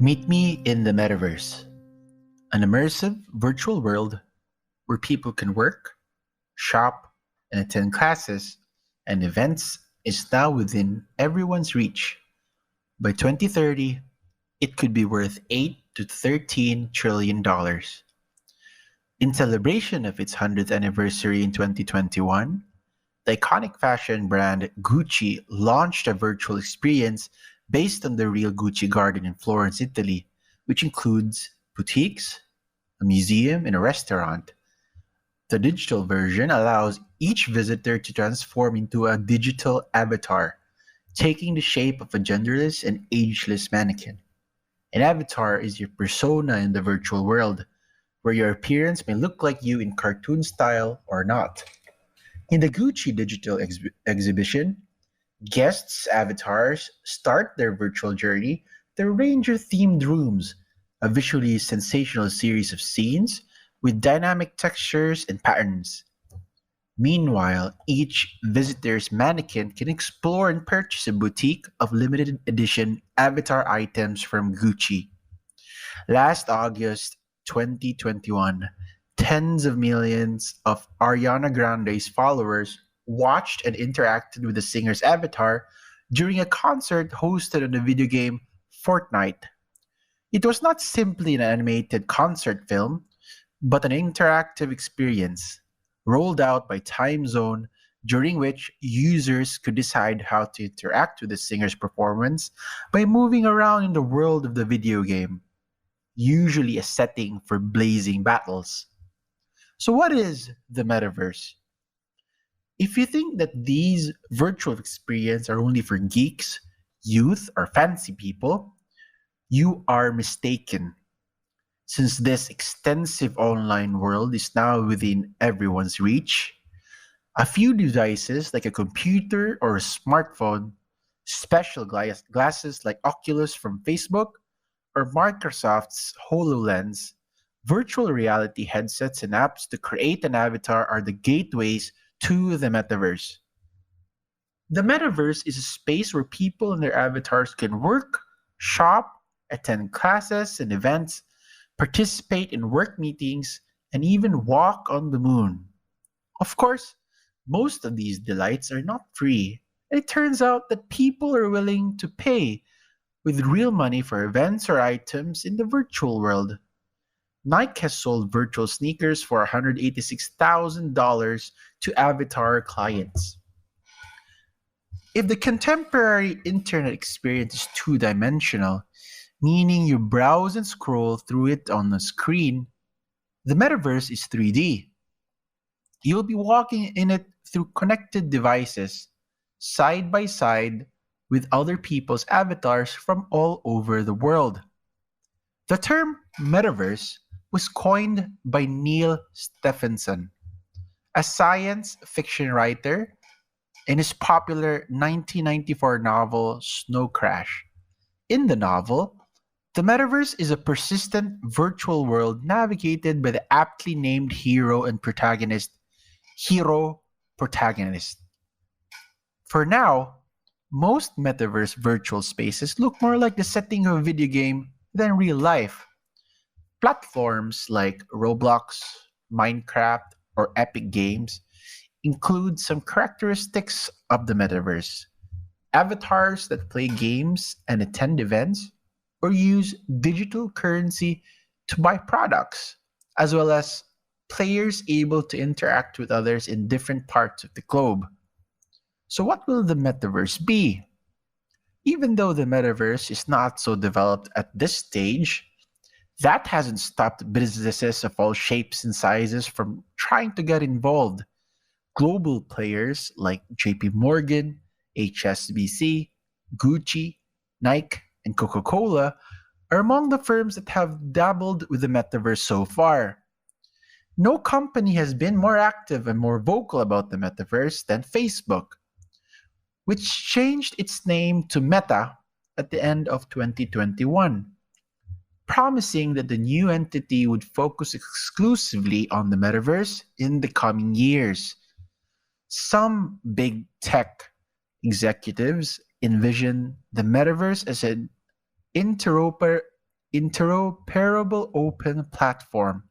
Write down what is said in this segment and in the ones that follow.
Meet me in the Metaverse, an immersive virtual world where people can work, shop, and attend classes and events is now within everyone's reach. By 2030, it could be worth $8 to $13 trillion. In celebration of its 100th anniversary in 2021, the iconic fashion brand Gucci launched a virtual experience based on the real Gucci garden in Florence, Italy, which includes boutiques, a museum, and a restaurant. The digital version allows each visitor to transform into a digital avatar, taking the shape of a genderless and ageless mannequin. An avatar is your persona in the virtual world, where your appearance may look like you in cartoon style or not. In the Gucci digital exhibition, guests' avatars start their virtual journey through ranger-themed rooms, a visually sensational series of scenes with dynamic textures and patterns. Meanwhile, each visitor's mannequin can explore and purchase a boutique of limited edition avatar items from Gucci. Last August 2021, tens of millions of Ariana Grande's followers watched and interacted with the singer's avatar during a concert hosted on the video game Fortnite. It was not simply an animated concert film, but an interactive experience rolled out by Time Zone, during which users could decide how to interact with the singer's performance by moving around in the world of the video game, usually a setting for blazing battles. So, what is the metaverse? If you think that these virtual experiences are only for geeks, youth, or fancy people, you are mistaken. Since this extensive online world is now within everyone's reach, a few devices like a computer or a smartphone, special glasses like Oculus from Facebook, or Microsoft's HoloLens, virtual reality headsets and apps to create an avatar are the gateways to the metaverse. The metaverse is a space where people and their avatars can work, shop, attend classes and events, participate in work meetings, and even walk on the moon. Of course, most of these delights are not free, and it turns out that people are willing to pay with real money for events or items in the virtual world. Nike has sold virtual sneakers for $186,000 to avatar clients. If the contemporary internet experience is two dimensional, meaning you browse and scroll through it on a screen, the metaverse is 3D. You'll be walking in it through connected devices, side by side with other people's avatars from all over the world. The term metaverse was coined by Neil Stephenson, a science fiction writer, in his popular 1994 novel Snow Crash. In the novel, the metaverse is a persistent virtual world navigated by the aptly named hero protagonist. For now, most metaverse virtual spaces look more like the setting of a video game than real life. Platforms like Roblox, Minecraft, or Epic Games include some characteristics of the metaverse: avatars that play games and attend events, or use digital currency to buy products, as well as players able to interact with others in different parts of the globe. So, what will the metaverse be? Even though the metaverse is not so developed at this stage, that hasn't stopped businesses of all shapes and sizes from trying to get involved. Global players like JP Morgan, HSBC, Gucci, Nike, and Coca Cola are among the firms that have dabbled with the metaverse so far. No company has been more active and more vocal about the metaverse than Facebook, which changed its name to Meta at the end of 2021, promising that the new entity would focus exclusively on the metaverse in the coming years. Some big tech executives envision the metaverse as an interoperable interoperable open platform.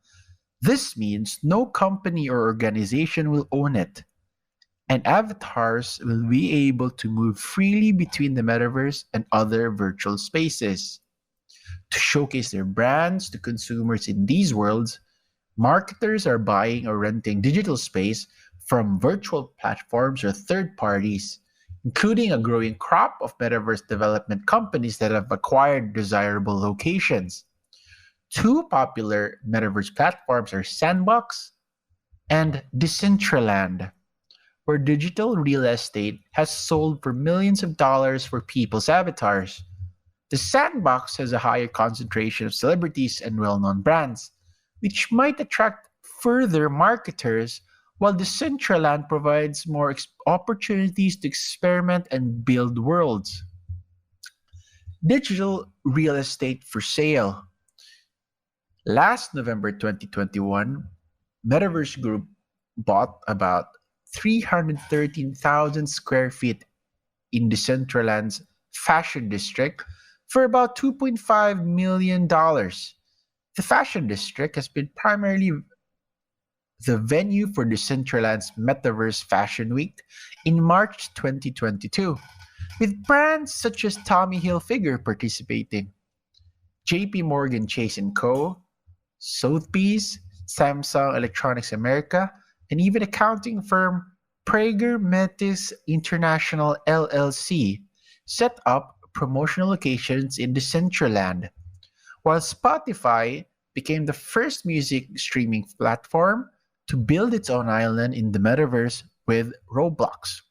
This means no company or organization will own it, and avatars will be able to move freely between the metaverse and other virtual spaces. To showcase their brands to consumers in these worlds, marketers are buying or renting digital space from virtual platforms or third parties, including a growing crop of metaverse development companies that have acquired desirable locations. Two popular metaverse platforms are Sandbox and Decentraland, where digital real estate has sold for millions of dollars for people's avatars. The Sandbox has a higher concentration of celebrities and well known brands, which might attract further marketers, while Decentraland provides more opportunities to experiment and build worlds. Digital real estate for sale. Last November 2021, Metaverse Group bought about 313,000 square feet in Decentraland's fashion district for about $2.5 million. dollars. The fashion district has been primarily the venue for Decentraland's Metaverse Fashion Week in March 2022, with brands such as Tommy Hilfiger participating, JP Morgan Chase & Co., Sotheby's, Samsung Electronics America, and even accounting firm Prager Metis International LLC set up promotional locations in Decentraland, while Spotify became the first music streaming platform to build its own island in the metaverse with Roblox.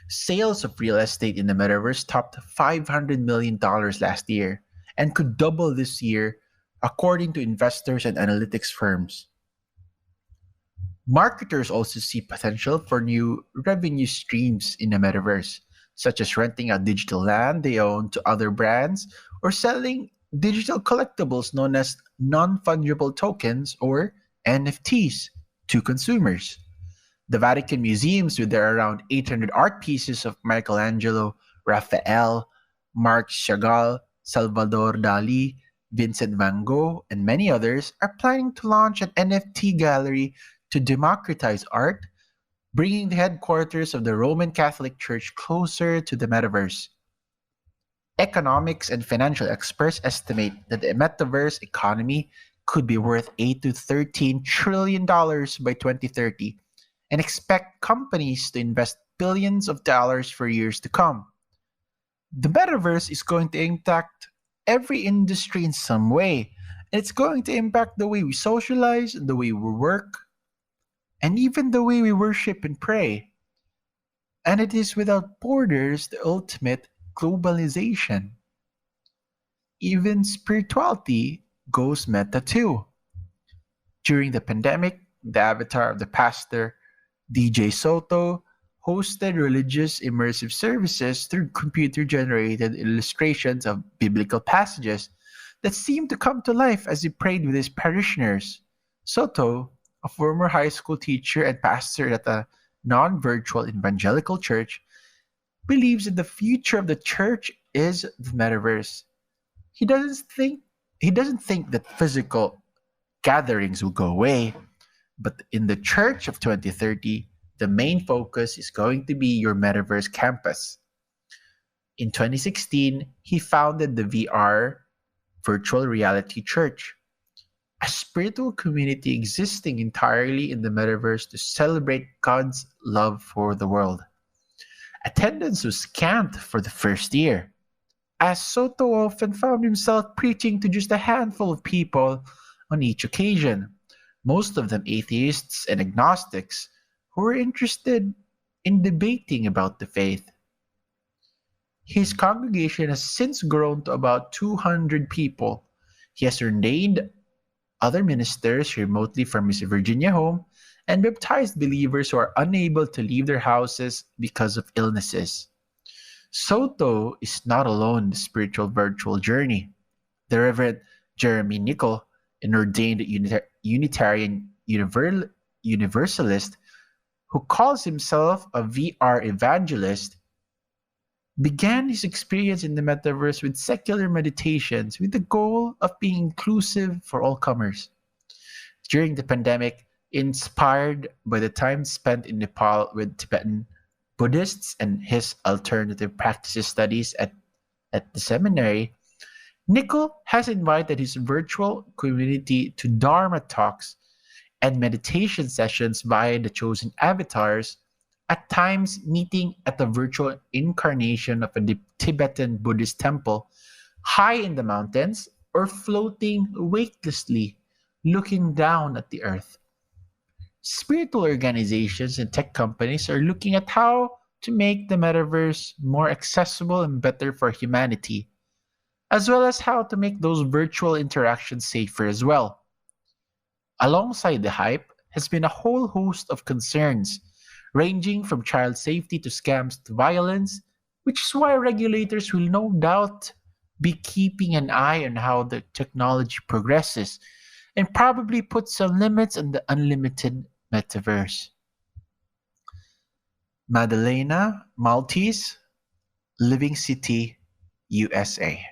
Sales of real estate in the metaverse topped $500 million last year and could double this year, according to investors and analytics firms. Marketers also see potential for new revenue streams in the metaverse, such as renting out digital land they own to other brands or selling digital collectibles known as non fungible tokens or NFTs to consumers. The Vatican museums, with their around 800 art pieces of Michelangelo, Raphael, Marc Chagall, Salvador Dali, Vincent van Gogh, and many others, are planning to launch an NFT gallery to democratize art, bringing the headquarters of the Roman Catholic Church closer to the metaverse. Economics and financial experts estimate that the metaverse economy could be worth $8 to $13 trillion by 2030 and expect companies to invest billions of dollars for years to come. The metaverse is going to impact every industry in some way, and it's going to impact the way we socialize, the way we work, and even the way we worship and pray. And it is without borders the ultimate globalization. Even spirituality goes meta too. During the pandemic, the avatar of the pastor, DJ Soto, hosted religious immersive services through computer generated illustrations of biblical passages that seemed to come to life as he prayed with his parishioners. Soto, a former high school teacher and pastor at a non virtual evangelical church, believes that the future of the church is the metaverse. He doesn't think he doesn't think that physical gatherings will go away, but in the church of 2030, the main focus is going to be your metaverse campus. In 2016, he founded the VR Virtual Reality Church, a spiritual community existing entirely in the metaverse to celebrate God's love for the world. Attendance was scant for the first year, as Soto often found himself preaching to just a handful of people on each occasion, most of them atheists and agnostics who were interested in debating about the faith. His congregation has since grown to about 200 people. He has ordained other ministers remotely from his Virginia home and baptized believers who are unable to leave their houses because of illnesses. Soto is not alone in the spiritual virtual journey. The Reverend Jeremy Nickel, an ordained Unitarian Universalist who calls himself a VR evangelist, began his experience in the metaverse with secular meditations with the goal of being inclusive for all comers. During the pandemic, inspired by the time spent in Nepal with Tibetan Buddhists and his alternative practices studies at the seminary, Nickel has invited his virtual community to Dharma talks and meditation sessions via the chosen avatars, at times meeting at the virtual incarnation of a Tibetan Buddhist temple high in the mountains or floating weightlessly looking down at the earth. Spiritual organizations and tech companies are looking at how to make the metaverse more accessible and better for humanity, as well as how to make those virtual interactions safer as well. Alongside the hype has been a whole host of concerns, ranging from child safety to scams to violence, which is why regulators will no doubt be keeping an eye on how the technology progresses and probably put some limits on the unlimited metaverse. Madalena Maltese, Living City, USA.